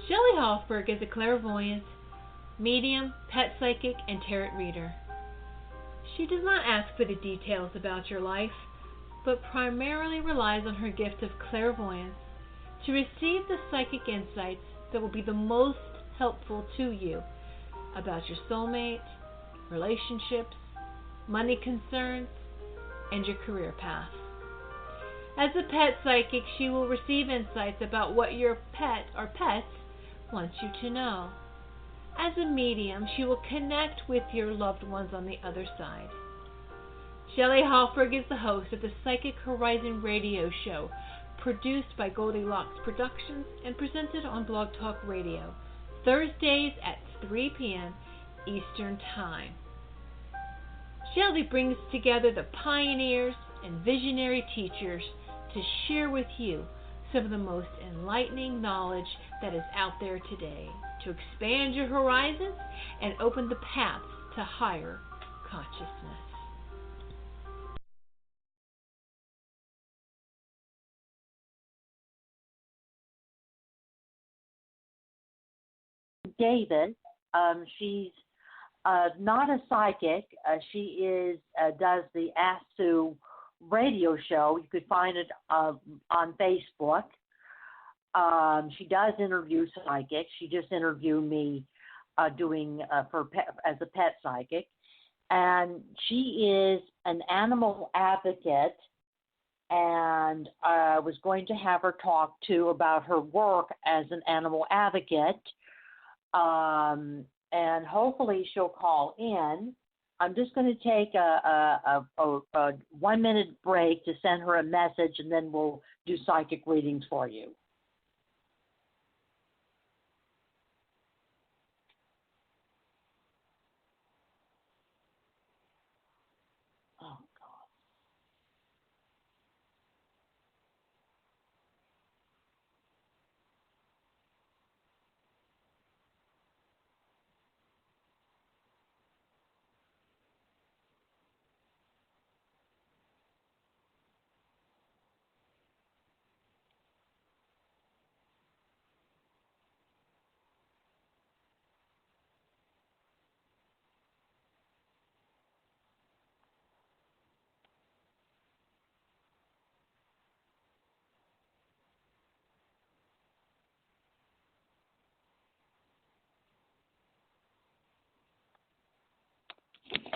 Shelley Hofberg is a clairvoyant, medium, pet psychic, and tarot reader. She does not ask for the details about your life, but primarily relies on her gift of clairvoyance to receive the psychic insights that will be the most helpful to you about your soulmate, relationships, money concerns, and your career path. As a pet psychic, she will receive insights about what your pet or pets want you to know. As a medium, she will connect with your loved ones on the other side. Shelley Hofberg is the host of the Psychic Horizon radio show, produced by Goldilocks Productions and presented on Blog Talk Radio, Thursdays at 3 p.m. Eastern Time. Shelley brings together the pioneers and visionary teachers to share with you some of the most enlightening knowledge that is out there today to expand your horizons and open the paths to higher consciousness. David. She's not a psychic. She does the ASU radio show. You could find it on Facebook. She does interview psychics. She just interviewed me as a pet psychic. And she is an animal advocate, and I was going to have her talk about her work as an animal advocate. And hopefully she'll call in. I'm just going to take a 1 minute break to send her a message, and then we'll do psychic readings for you. Oh, God.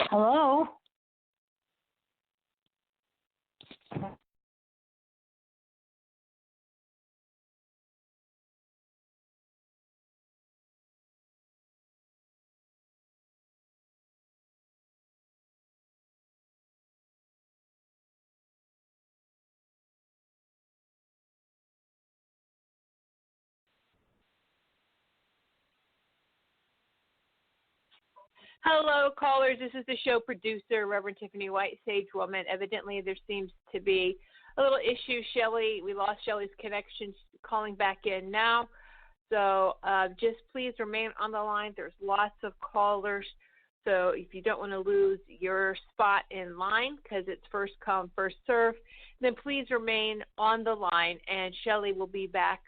Hello? Hello, callers. This is the show producer, Reverend Tiffany White, Sage Woman. Evidently, there seems to be a little issue. Shelley, we lost Shelley's connection. She's calling back in now. So just please remain on the line. There's lots of callers. So if you don't want to lose your spot in line, because it's first come, first serve, then please remain on the line, and Shelley will be back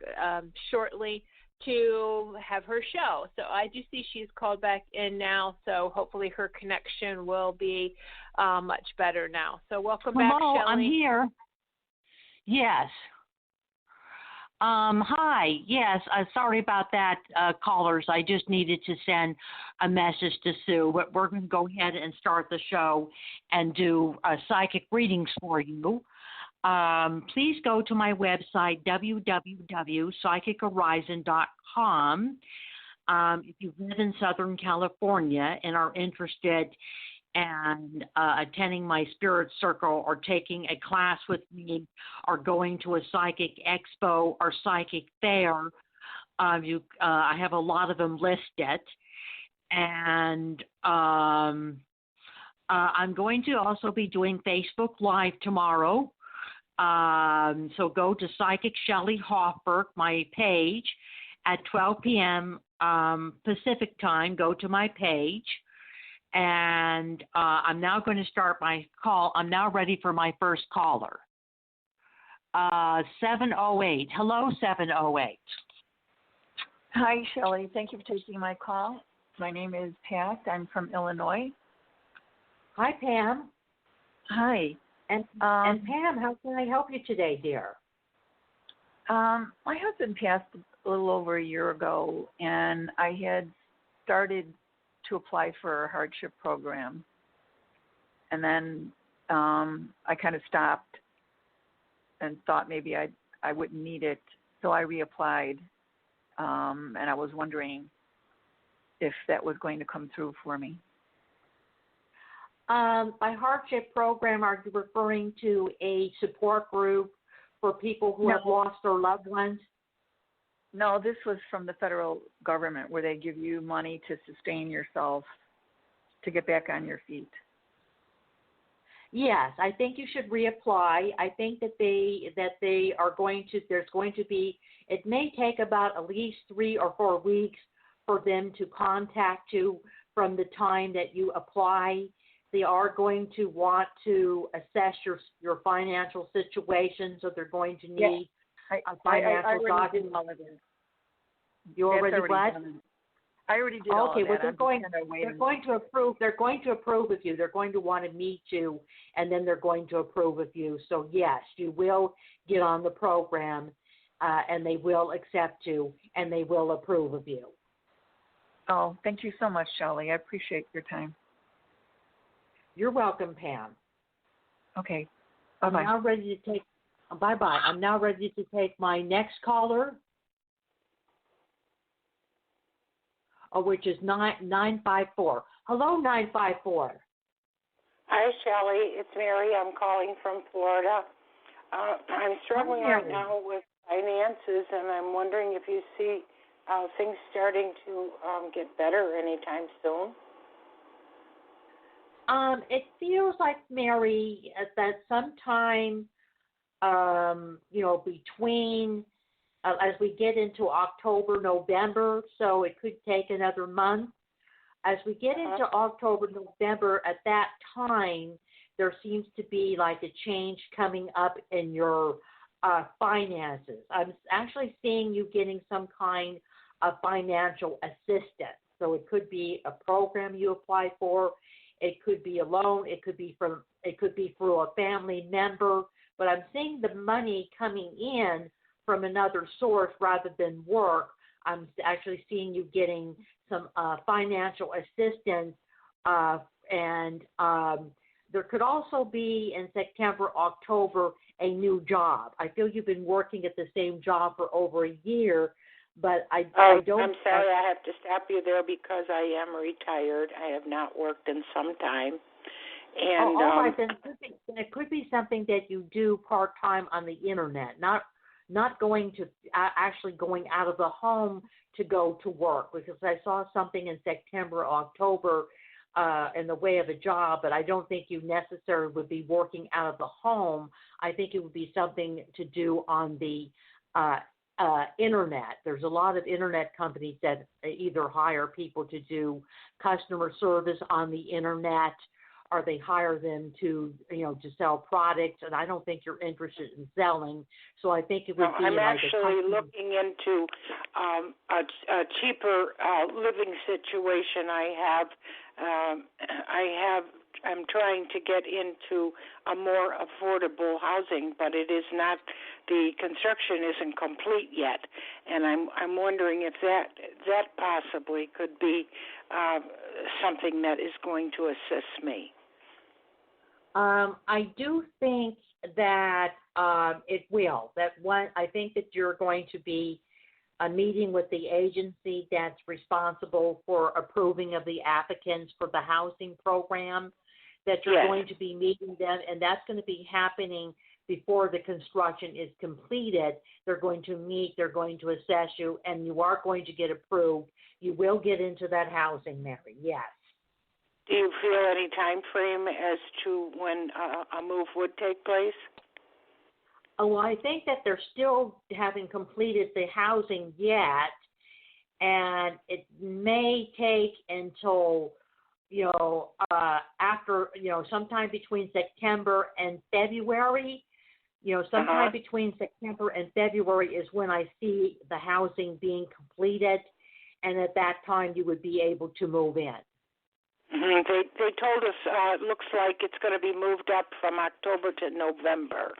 shortly to have her show. So I do see she's called back in now, so hopefully her connection will be much better now. So welcome back, Hello, Shelley. I'm here. Yes. Hi. Yes, sorry about that, callers. I just needed to send a message to Sue. But we're going to go ahead and start the show and do psychic readings for you. Please go to my website, www.psychichorizon.com. If you live in Southern California and are interested in attending my spirit circle or taking a class with me or going to a psychic expo or psychic fair, I have a lot of them listed. And I'm going to also be doing Facebook Live tomorrow. So go to Psychic Shelley Hofberg, my page, at 12 p.m. Pacific time. Go to my page. And I'm now going to start my call. I'm now ready for my first caller. 708. Hello, 708. Hi, Shelley. Thank you for taking my call. My name is Pat. I'm from Illinois. Hi, Pam. Hi. And Pam, how can I help you today, dear? My husband passed a little over a year ago, and I had started to apply for a hardship program. And then I kind of stopped and thought maybe I wouldn't need it, so I reapplied. And I was wondering if that was going to come through for me. By hardship program, are you referring to a support group for people who have lost their loved ones? No, this was from the federal government where they give you money to sustain yourself to get back on your feet. Yes, I think you should reapply. I think that they are going to. There's going to be. It may take about at least 3 or 4 weeks for them to contact you from the time that you apply. They are going to want to assess your financial situation, so they're going to need a financial document. You already what? I already did all of that. Well, they're going to approve. They're going to approve of you. They're going to want to meet you, and then they're going to approve of you. So yes, you will get on the program, and they will accept you, and they will approve of you. Oh, thank you so much, Shelley. I appreciate your time. You're welcome, Pam. Okay. I'm Bye-bye. now ready to take. Bye-bye. I'm now ready to take my next caller. Which is 954. Hello, 954. Hi, Shelley. It's Mary. I'm calling from Florida. I'm struggling right now with finances, and I'm wondering if you see things starting to get better anytime soon. It feels like, Mary, that sometime, between as we get into October, November, so it could take another month. As we get into October, November, at that time, there seems to be like a change coming up in your finances. I'm actually seeing you getting some kind of financial assistance. So it could be a program you apply for, it could be a loan, it could be through a family member, but I'm seeing the money coming in from another source rather than work. I'm actually seeing you getting some financial assistance, and there could also be in September, October, a new job. I feel you've been working at the same job for over a year, but I don't. I'm sorry, I have to stop you there because I am retired. I have not worked in some time. And right, then it could be something that you do part-time on the internet, not going to actually going out of the home to go to work, because I saw something in September, October in the way of a job, but I don't think you necessarily would be working out of the home. I think it would be something to do on the internet. There's a lot of internet companies that either hire people to do customer service on the internet, or they hire them to sell products, and I don't think you're interested in selling. So I think it would be. I'm actually looking into a cheaper living situation. I'm trying to get into a more affordable housing, but it is not. The construction isn't complete yet, and I'm wondering if that possibly could be something that is going to assist me. I do think that it will. I think that you're going to be meeting with the agency that's responsible for approving of the applicants for the housing program, that you're going to be meeting them, and that's going to be happening before the construction is completed. They're going to meet, they're going to assess you, and you are going to get approved. You will get into that housing, Mary, yes. Do you feel any time frame as to when a move would take place? Oh, well, I think that they're still haven't completed the housing yet, and it may take until, after, sometime between September and February. Sometime between September and February is when I see the housing being completed, and at that time you would be able to move in. Mm-hmm. They told us it looks like it's going to be moved up from October to November.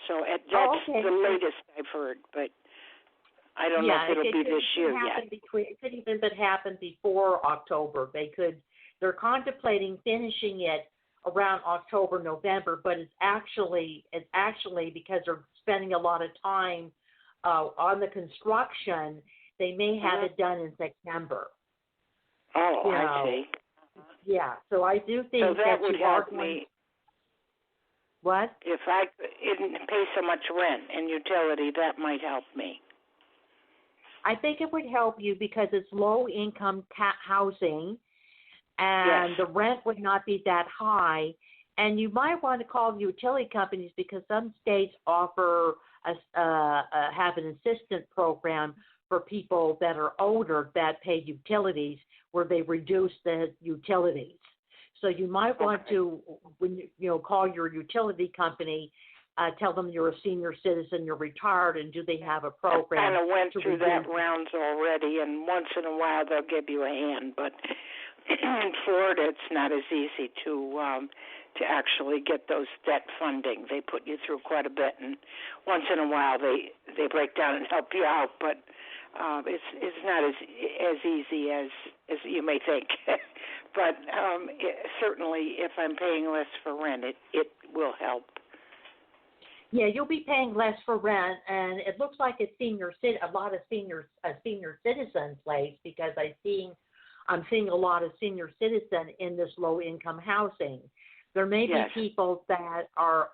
So that's the latest I've heard, but I don't know if it'll be this year yet. It could even happen before October. They're contemplating finishing it around October, November, but it's actually because they're spending a lot of time on the construction. They may have it done in September. Oh, I see. Yeah, so I do think that would help me. What? If I didn't pay so much rent and utility, that might help me. I think it would help you because it's low-income housing, and the rent would not be that high. And you might want to call the utility companies because some states offer have an assistance program for people that are older that pay utilities, where they reduce the utilities. So you might want to, when call your utility company, tell them you're a senior citizen, you're retired, and do they have a program? I kind of went through that rounds already, and once in a while they'll give you a hand. But in Florida, it's not as easy to actually get those debt funding. They put you through quite a bit, and once in a while they break down and help you out. But it's not as easy as you may think. But certainly, if I'm paying less for rent, it will help. Yeah, you'll be paying less for rent, and it looks like it's a lot of senior citizen place because I'm seeing a lot of senior citizen in this low income housing. There may be people that are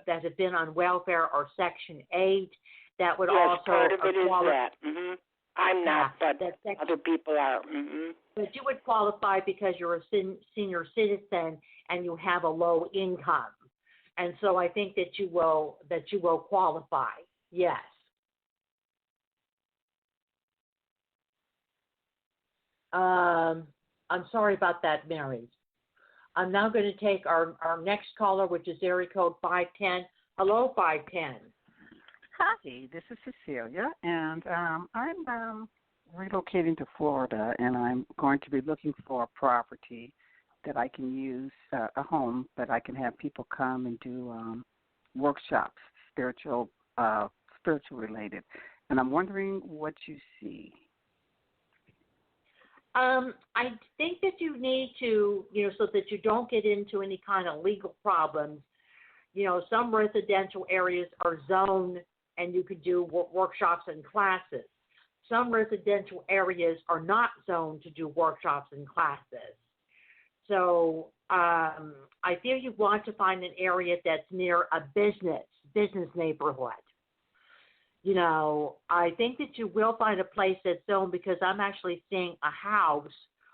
that have been on welfare or Section 8 that would also part of it is that. Mm-hmm. I'm not, but other people are. Mm-hmm. But you would qualify because you're a senior citizen and you have a low income, and so I think that you will qualify. Yes. I'm sorry about that, Mary. I'm now going to take our next caller, which is area code 510. Hello, 510. Hi, this is Cecilia, and I'm relocating to Florida, and I'm going to be looking for a property that I can use, a home that I can have people come and do workshops, spiritual related. And I'm wondering what you see. I think that you need to, so that you don't get into any kind of legal problems. Some residential areas are zoned and you could do workshops and classes. Some residential areas are not zoned to do workshops and classes. So I feel you want to find an area that's near a business neighborhood. I think that you will find a place that's zoned because I'm actually seeing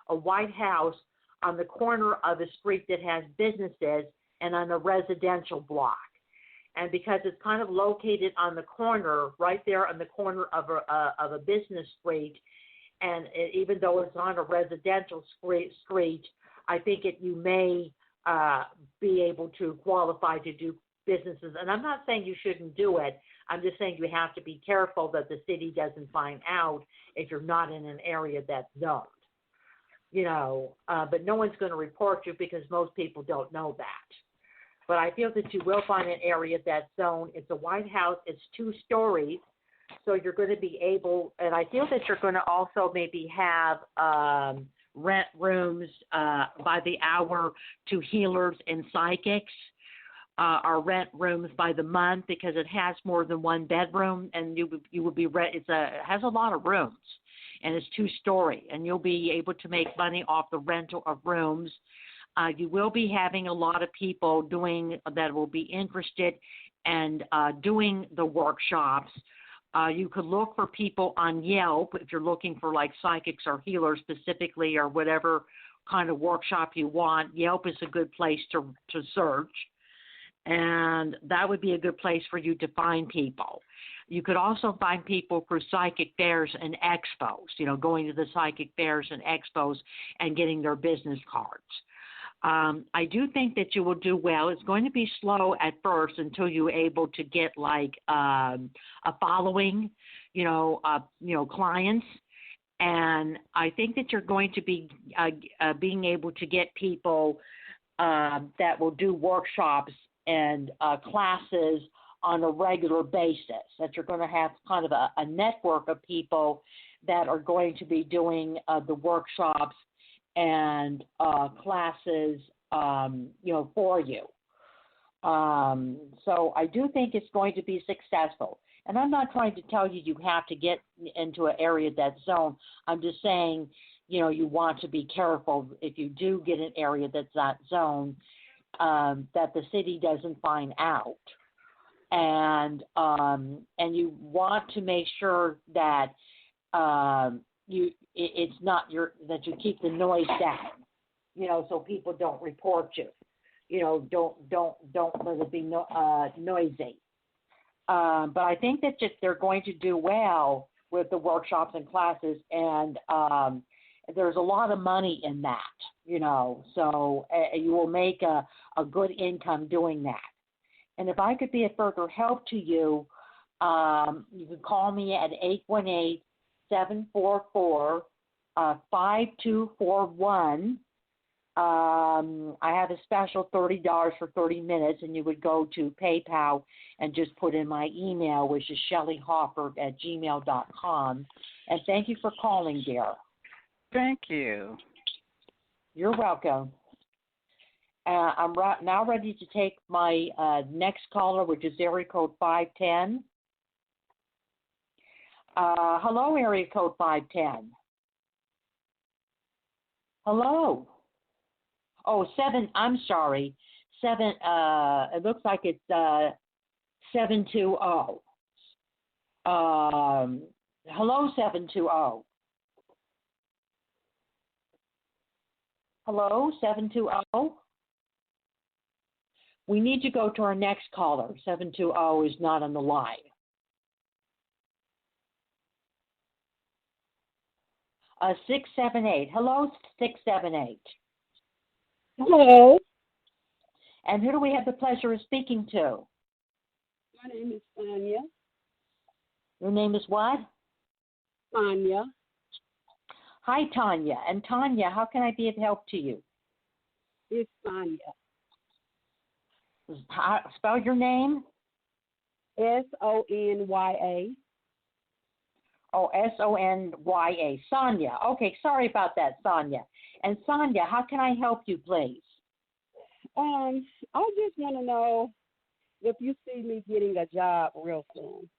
a white house on the corner of a street that has businesses and on a residential block. And because it's kind of located on the corner, right there on the corner of a business street, and even though it's on a residential street, I think you may be able to qualify to do businesses. And I'm not saying you shouldn't do it. I'm just saying you have to be careful that the city doesn't find out if you're not in an area that's zoned. But no one's going to report you because most people don't know that. But I feel that you will find an area that's zoned. It's a white house. It's 2 stories. So you're going to be able, and I feel that you're going to also maybe have rent rooms by the hour to healers and psychics. Or rent rooms by the month because it has more than 1 bedroom, and you would be it has a lot of rooms, and it's 2-story, and you'll be able to make money off the rental of rooms. You will be having a lot of people that will be interested in doing the workshops. You could look for people on Yelp if you're looking for like psychics or healers specifically or whatever kind of workshop you want. Yelp is a good place to search. And that would be a good place for you to find people. You could also find people through psychic fairs and expos, going to the psychic fairs and expos and getting their business cards. I do think that you will do well. It's going to be slow at first until you're able to get like a following, clients. And I think that you're going to be being able to get people that will do workshops and classes on a regular basis, that you're going to have kind of a network of people that are going to be doing the workshops and classes, for you. So I do think it's going to be successful. And I'm not trying to tell you you have to get into an area that's zoned. I'm just saying, you want to be careful if you do get an area that's not zoned, that the city doesn't find out. And you want to make sure that it's not that you keep the noise down, so people don't report you. Don't let it be noisy. But I think that they're going to do well with the workshops and classes, and there's a lot of money in that, so you will make a good income doing that. And if I could be a further help to you, you can call me at 818-744-5241. I have a special $30 for 30 minutes, and you would go to PayPal and just put in my email, which is shelleyhofberg@gmail.com. And thank you for calling, dear. Thank you. You're welcome. I'm now ready to take my next caller, which is area code 510. Hello, area code 510. Hello. Oh, 7, I'm sorry. 7, it looks like it's 720. Hello, 720. Hello, 720. We need to go to our next caller. 720 is not on the line. Uh, 678. Hello, 678. Hello. And who do we have the pleasure of speaking to? My name is Sonia. Your name is what? Sonia. Hi, Tanya. And Tanya, how can I be of help to you? It's Sonia. Spell your name? Sonya. Oh, Sonya. Sonia. Okay, sorry about that, Sonia. And Sonia, how can I help you, please? I just want to know if you see me getting a job real soon.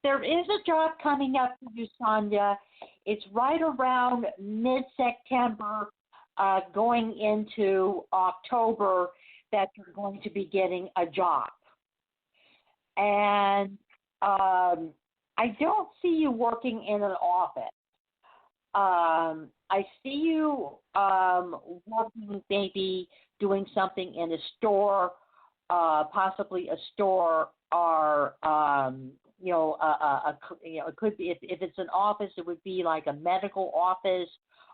There is a job coming up for you, Sonia. It's right around mid-September, going into October, that you're going to be getting a job. And I don't see you working in an office. I see you working, maybe doing something in a store, possibly a store, or it could be, if it's an office, it would be like a medical office,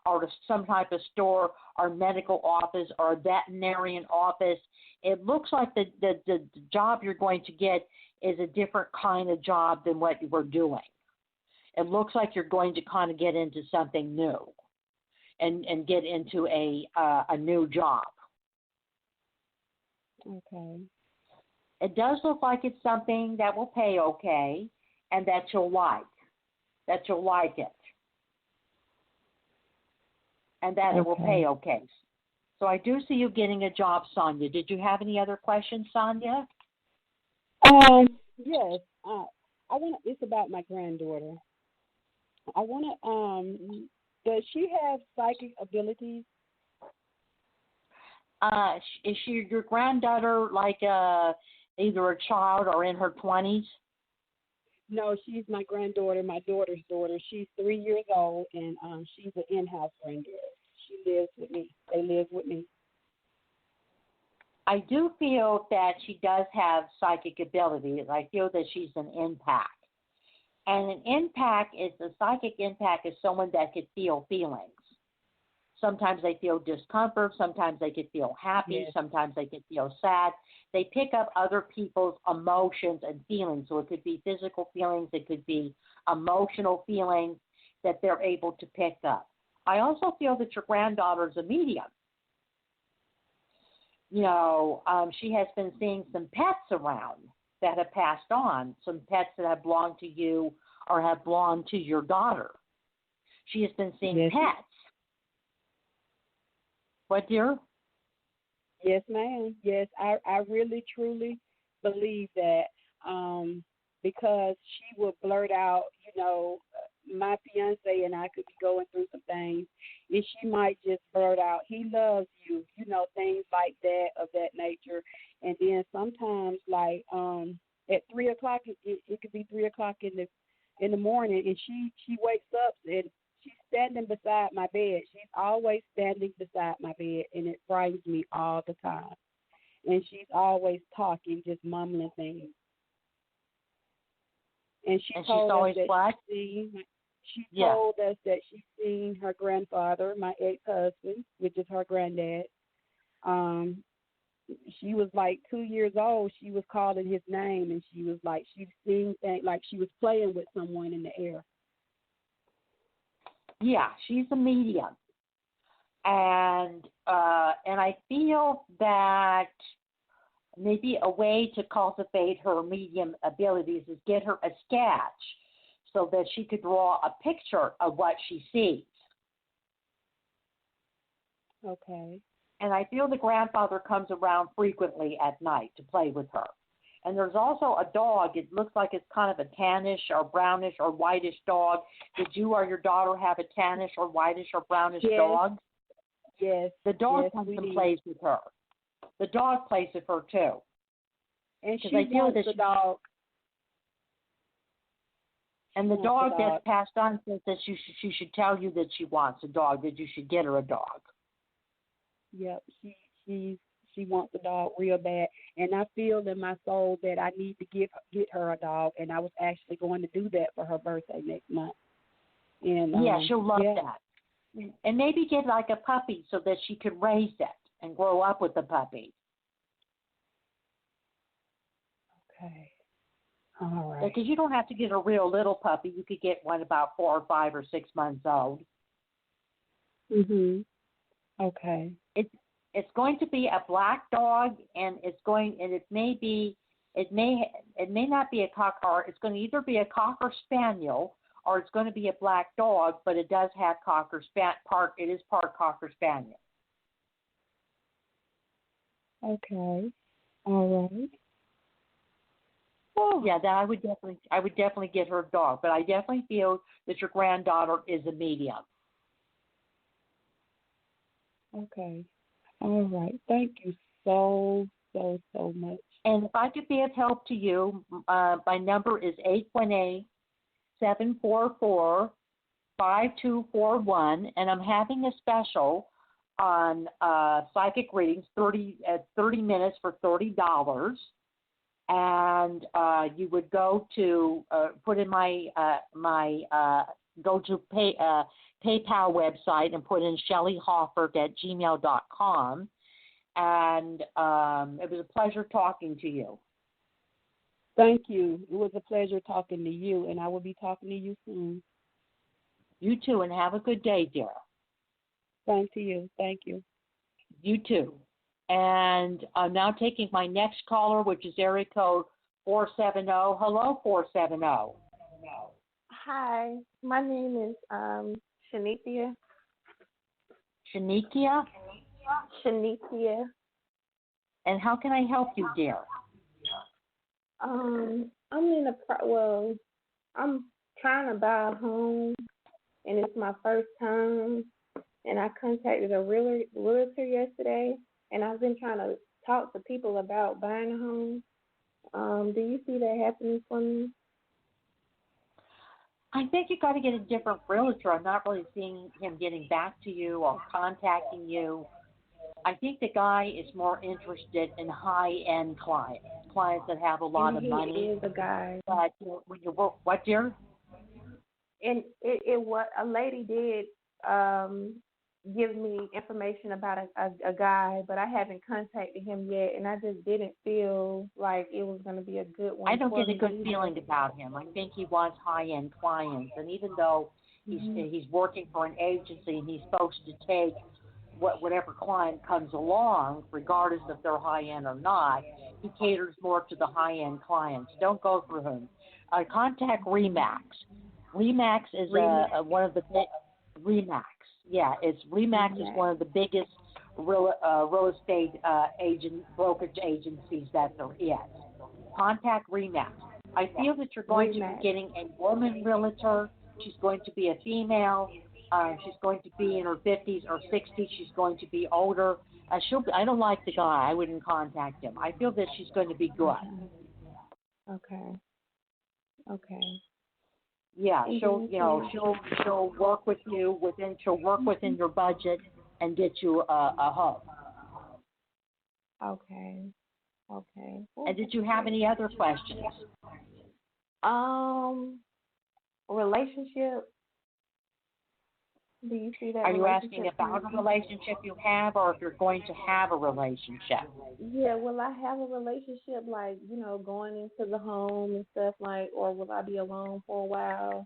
or some type of store, or medical office, or a veterinarian office. It looks like the job you're going to get is a different kind of job than what you were doing. It looks like you're going to kind of get into something new, and get into a new job. Okay. It does look like it's something that will pay okay, and that you'll like it, and that it will pay okay. So I do see you getting a job, Sonia. Did you have any other questions, Sonia? Yes. It's about my granddaughter. I want to. Does she have psychic abilities? Is she your granddaughter, like either a child or in her 20s? No, she's my granddaughter, my daughter's daughter. She's 3 years old, and she's an in-house granddaughter. She lives with me. They live with me. I do feel that she does have psychic abilities. I feel that she's an empath. And a psychic empath is someone that could feel feelings. Sometimes they feel discomfort. Sometimes they could feel happy. Yes. Sometimes they could feel sad. They pick up other people's emotions and feelings. So it could be physical feelings. It could be emotional feelings that they're able to pick up. I also feel that your granddaughter is a medium. You know, she has been seeing some pets around that have passed on, some pets that have belonged to you or have belonged to your daughter. She has been seeing Yes. pets. What, dear? Yes, ma'am. Yes, I really, truly believe that because she would blurt out, you know, my fiance and I could be going through some things, and she might just blurt out, "He loves you," you know, things like that of that nature. And then sometimes, like at 3 o'clock, it could be 3 o'clock in the morning, and she wakes up and she's standing beside my bed. She's always standing beside my bed, and it frightens me all the time. And she's always talking, just mumbling things. And she And she's told us always that what? she Yeah. told us that she's seen her grandfather, my ex-husband, which is her granddad. She was like 2 years old. She was calling his name, and she was like, she's seen things like she was playing with someone in the air. Yeah, she's a medium. And I feel that maybe a way to cultivate her medium abilities is get her a sketch so that she could draw a picture of what she sees. Okay. And I feel the grandfather comes around frequently at night to play with her. And there's also a dog. It looks like it's kind of a tannish or brownish or whitish dog. Did you or your daughter have a tannish or whitish or brownish Yes. dog? Yes. The dog yes, comes we and did. plays with her. The dog plays with her too. And 'Cause she I feel wants that the she- dog. And the She wants dog the gets passed on, says that she should tell you that she wants a dog, that you should get her a dog. Yep. She wants a dog real bad, and I feel in my soul that I need to get her a dog, and I was actually going to do that for her birthday next month. And Yeah, she'll love yeah. that. And maybe get like a puppy so that she could raise it and grow up with the puppy. Okay. All right. Because you don't have to get a real little puppy. You could get one about 4 or 5 or 6 months old. Mhm. Okay. It's going to be a black dog, and it may not be a cocker. It's going to either be a cocker spaniel or it's going to be a black dog, but it does have it is part cocker spaniel. Okay. All right. Oh yeah, then I would definitely get her a dog, but I definitely feel that your granddaughter is a medium. Okay. All right. Thank you so much. And if I could be of help to you, my number is 818-744-5241, and I'm having a special on psychic readings, 30 minutes for $30. And you would go to put in go to PayPal website and put in Shelley Hofberg at gmail.com. And it was a pleasure talking to you. Thank you. It was a pleasure talking to you, and I will be talking to you soon. You too, and have a good day, dear. Thank you. Thank you. You too. And I'm now taking my next caller, which is area code 470. Hello, 470. Hi, my name is Shanithia. Shanikia? Shanithia. And how can I help you, dear? I'm trying to buy a home, and it's my first time. And I contacted a realtor yesterday, and I've been trying to talk to people about buying a home. Do you see that happening for me? I think you got to get a different realtor. I'm not really seeing him getting back to you or contacting you. I think the guy is more interested in high-end clients that have a lot of money. He is a guy. But when you work, what, dear? And it what a lady did give me information about a guy, but I haven't contacted him yet, and I just didn't feel like it was going to be a good one. I don't for get a me good either. feeling about him. I think he wants high-end clients, and even though he's working for an agency and he's supposed to take whatever client comes along, regardless if they're high-end or not, he caters more to the high-end clients. Don't go through him. Contact Remax. Remax is one of the big Remax. Yeah, Remax is one of the biggest real estate brokerage agencies that there is. Contact Remax. I feel that you're going to be getting a woman realtor. She's going to be a female. She's going to be in her 50s or 60s. She's going to be older. I don't like the guy. I wouldn't contact him. I feel that she's going to be good. Okay. Yeah, she'll work with you she'll work within your budget and get you a home. Okay. And did you have any other questions? Relationship. Do you see that? Are you asking about a relationship you have, or if you're going to have a relationship? Yeah, will I have a relationship, like, going into the home and stuff, like, or will I be alone for a while?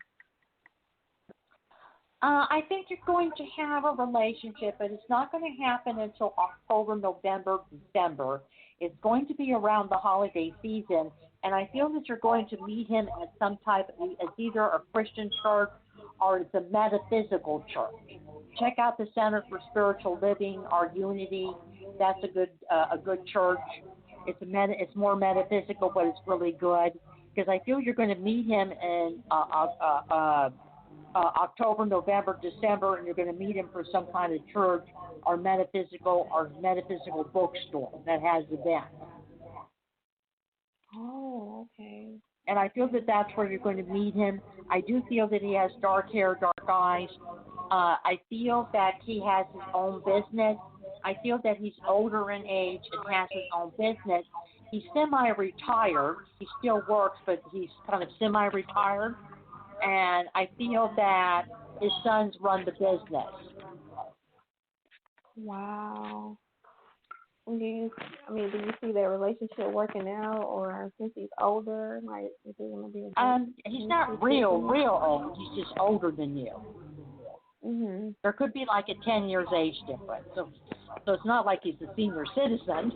I think you're going to have a relationship, but it's not going to happen until October, November, December. It's going to be around the holiday season, and I feel that you're going to meet him at as either a Christian church or it's a metaphysical church. Check out the Center for Spiritual Living or Unity. That's a good church. It's more metaphysical, but it's really good, because I feel you're going to meet him in October, November, December, and you're going to meet him for some kind of church or metaphysical bookstore that has events. Oh, okay. And I feel that that's where you're going to meet him. I do feel that he has dark hair, dark eyes. I feel that he has his own business. I feel that he's older in age and has his own business. He's semi-retired. He still works, but he's kind of semi-retired. And I feel that his sons run the business. Wow. Do you see their relationship working out, or since he's older, like, is it going to be he's not real old. He's just older than you. Mm-hmm. There could be like a 10 years age difference. So it's not like he's a senior citizen.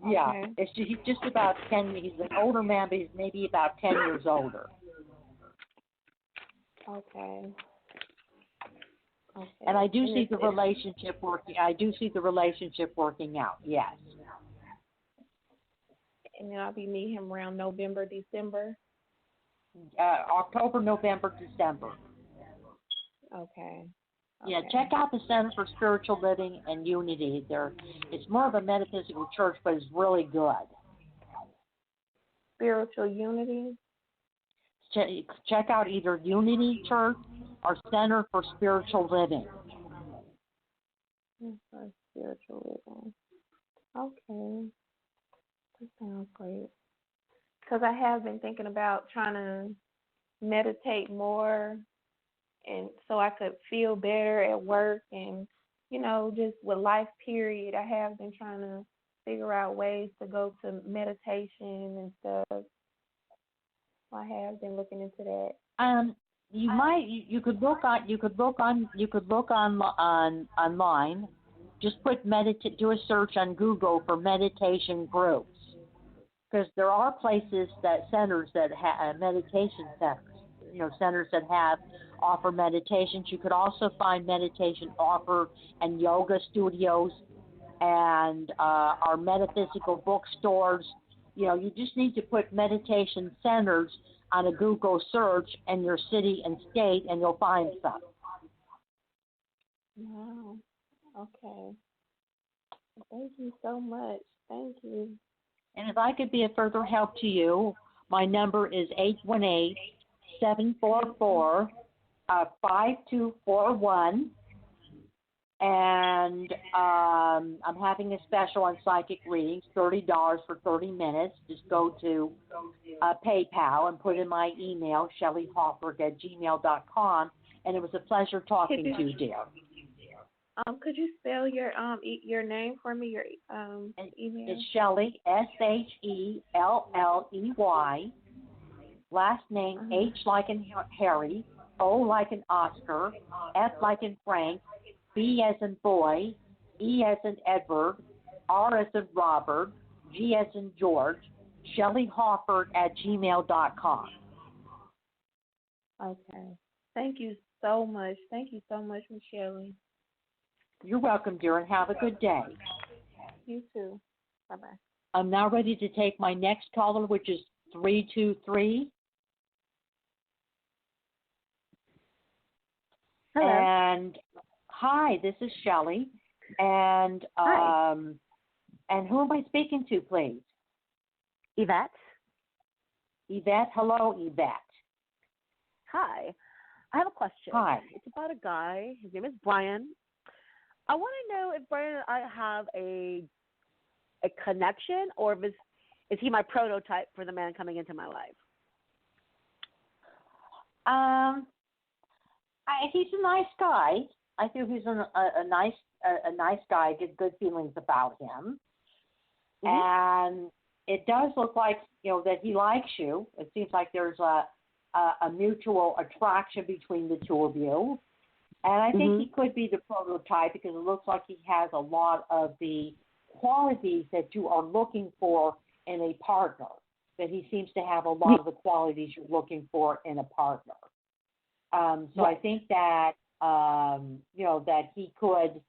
Yeah, Okay. he's just about 10. He's an older man, but he's maybe about 10 years older. Okay. And I do see the relationship working. I do see the relationship working out. Yes. And then I'll be meeting him around November, December. October, November, December. Okay. Yeah, check out the Center for Spiritual Living and Unity. It's more of a metaphysical church, but it's really good. Spiritual Unity? Check out either Unity Church or Center for Spiritual Living. For spiritual living. Okay. That sounds great. Because I have been thinking about trying to meditate more, and so I could feel better at work, and just with life period, I have been trying to figure out ways to go to meditation and stuff. I have been looking into that. You could look online. Just do a search on Google for meditation groups, because there are centers that have meditation centers. Centers that offer meditations. You could also find meditation offer and yoga studios, and our metaphysical bookstores. You just need to put meditation centers on a Google search in your city and state, and you'll find some. Wow. Okay. Thank you so much. Thank you. And if I could be of further help to you, my number is 818-744-5241. And I'm having a special on psychic readings, $30 for 30 minutes. Just go to PayPal and put in my email, shelleyhofberg@gmail.com, and it was a pleasure talking to you, dear. Could you spell your name for me? Your email. It's Shelley, Shelley. Last name H like in Harry, O like in Oscar, F like in Frank, B as in boy, E as in Edward, R as in Robert, G as in George, Shelley Hofberg at gmail.com. Okay. Thank you so much. Thank you so much, Miss Shelley. You're welcome, dear, and have a good day. You too. Bye-bye. I'm now ready to take my next caller, which is 323. Hello. And hi, this is Shelley. And and who am I speaking to, please? Yvette. Yvette. Hello, Yvette. Hi. I have a question. Hi. It's about a guy. His name is Brian. I want to know if Brian and I have a connection, or if is he my prototype for the man coming into my life? He's a nice guy. I think he's a nice guy. I get good feelings about him, and it does look like that he likes you. It seems like there's a mutual attraction between the two of you. And I think he could be the prototype because it looks like he has a lot of the qualities that you are looking for in a partner. That he seems to have a lot of the qualities you're looking for in a partner. So I think that that he could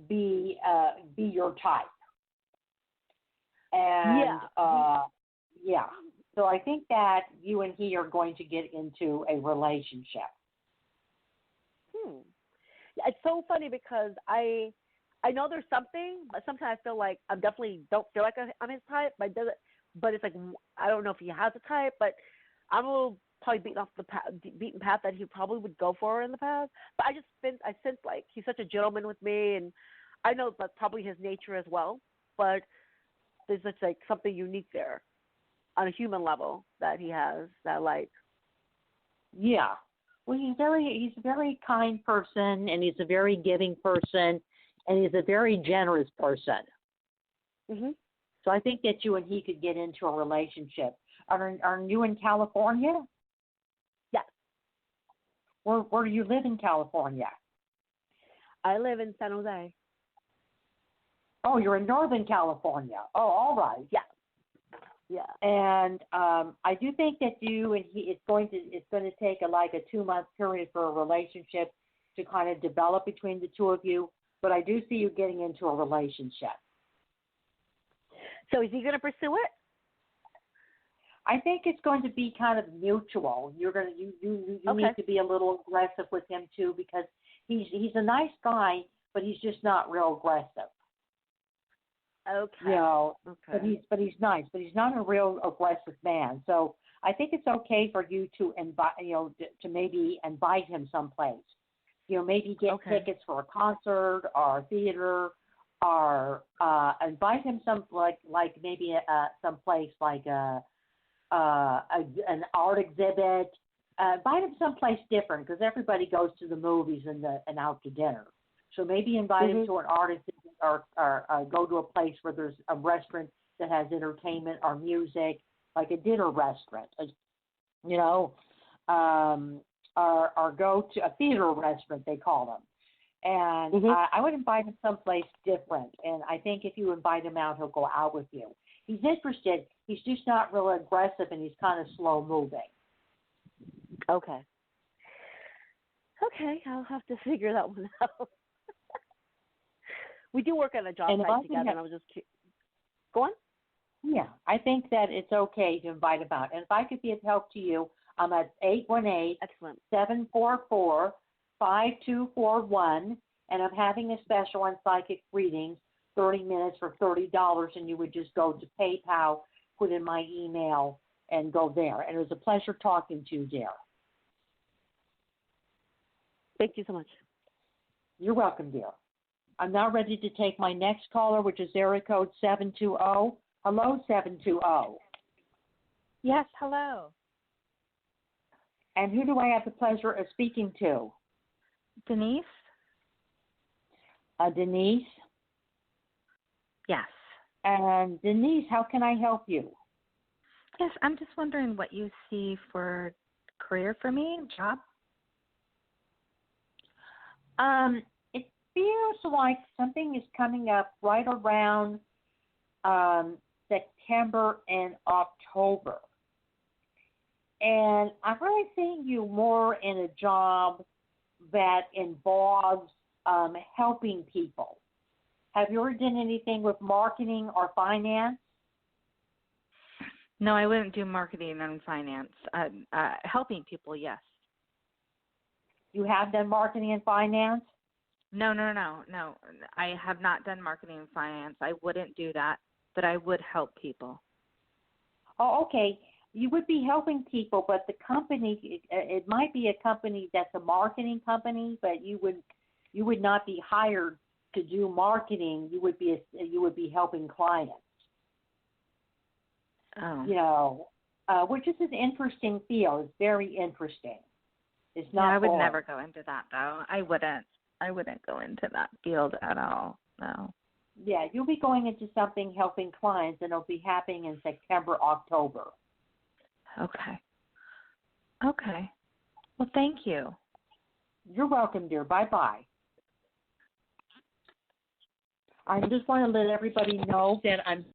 be your type. And So I think that you and he are going to get into a relationship. It's so funny because I know there's something, but sometimes I feel like I definitely don't feel like I'm his type. But it's like I don't know if he has a type, but I'm a little probably beaten off the beaten path that he probably would go for in the past. But I sense like he's such a gentleman with me, and I know that's probably his nature as well. But there's just like something unique there on a human level that he has that I like. Yeah. Well, he's a very kind person, and he's a very giving person, and he's a very generous person. So I think that you and he could get into a relationship. Are you in California? Yes. Where do you live in California? I live in San Jose. Oh, you're in Northern California. Oh, all right. Yeah. Yeah. And I do think that you and he, it's going to take a 2-month period for a relationship to kind of develop between the two of you. But I do see you getting into a relationship. So is he going to pursue it? I think it's going to be kind of mutual. You need to be a little aggressive with him too, because he's a nice guy, but he's just not real aggressive. Okay. But he's nice, but he's not a real aggressive man. So I think it's okay for you to invite, to maybe invite him someplace. Maybe get tickets for a concert or a theater, or invite him maybe someplace like an art exhibit. Invite him someplace different, because everybody goes to the movies and out to dinner. So maybe invite him to an art exhibit, or go to a place where there's a restaurant that has entertainment or music, like a dinner restaurant, or go to a theater restaurant, they call them. And I would invite him someplace different. And I think if you invite him out, he'll go out with you. He's interested. He's just not real aggressive, and he's kind of slow moving. Okay, I'll have to figure that one out. We do work on a job site together, and I was just go on. Yeah, I think that it's okay to invite him out. And if I could be of help to you, I'm at 818-744-5241, and I'm having a special on psychic readings, 30 minutes for $30, and you would just go to PayPal, put in my email, and go there. And it was a pleasure talking to you, dear. Thank you so much. You're welcome, dear. I'm now ready to take my next caller, which is area code 720. Hello, 720. Yes, hello. And who do I have the pleasure of speaking to? Denise? Denise? Yes. And Denise, how can I help you? Yes, I'm just wondering what you see for career for me, job. It feels like something is coming up right around September and October. And I'm really seeing you more in a job that involves helping people. Have you ever done anything with marketing or finance? No, I wouldn't do marketing and finance. Helping people, yes. You have done marketing and finance? No. I have not done marketing and finance. I wouldn't do that, but I would help people. Oh, okay. You would be helping people, but the company, it might be a company that's a marketing company, but you would not be hired to do marketing. You would be helping clients. Oh. You know, which is an interesting field. It's very interesting. It's not. Yeah, I would boring. never go into that though. I wouldn't go into that field at all. No. Yeah, you'll be going into something helping clients, and it'll be happening in September, October. Okay. Well, thank you. You're welcome, dear. Bye-bye. I just want to let everybody know that I'm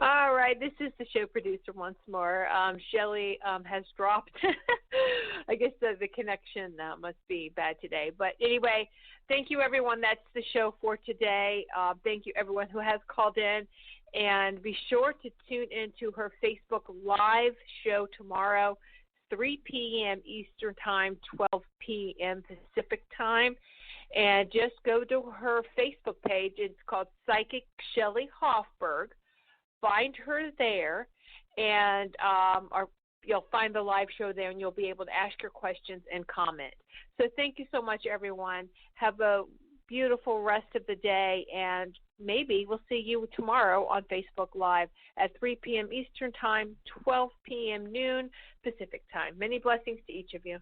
All right, this is the show producer once more. Shelley has dropped. I guess the connection must be bad today. But anyway, thank you, everyone. That's the show for today. Thank you, everyone who has called in. And be sure to tune into her Facebook Live show tomorrow, 3 p.m. Eastern Time, 12 p.m. Pacific Time. And just go to her Facebook page. It's called Psychic Shelley Hofberg. Find her there, and you'll find the live show there, and you'll be able to ask your questions and comment. So thank you so much, everyone. Have a beautiful rest of the day, and maybe we'll see you tomorrow on Facebook Live at 3 p.m. Eastern Time, 12 p.m. noon Pacific Time. Many blessings to each of you.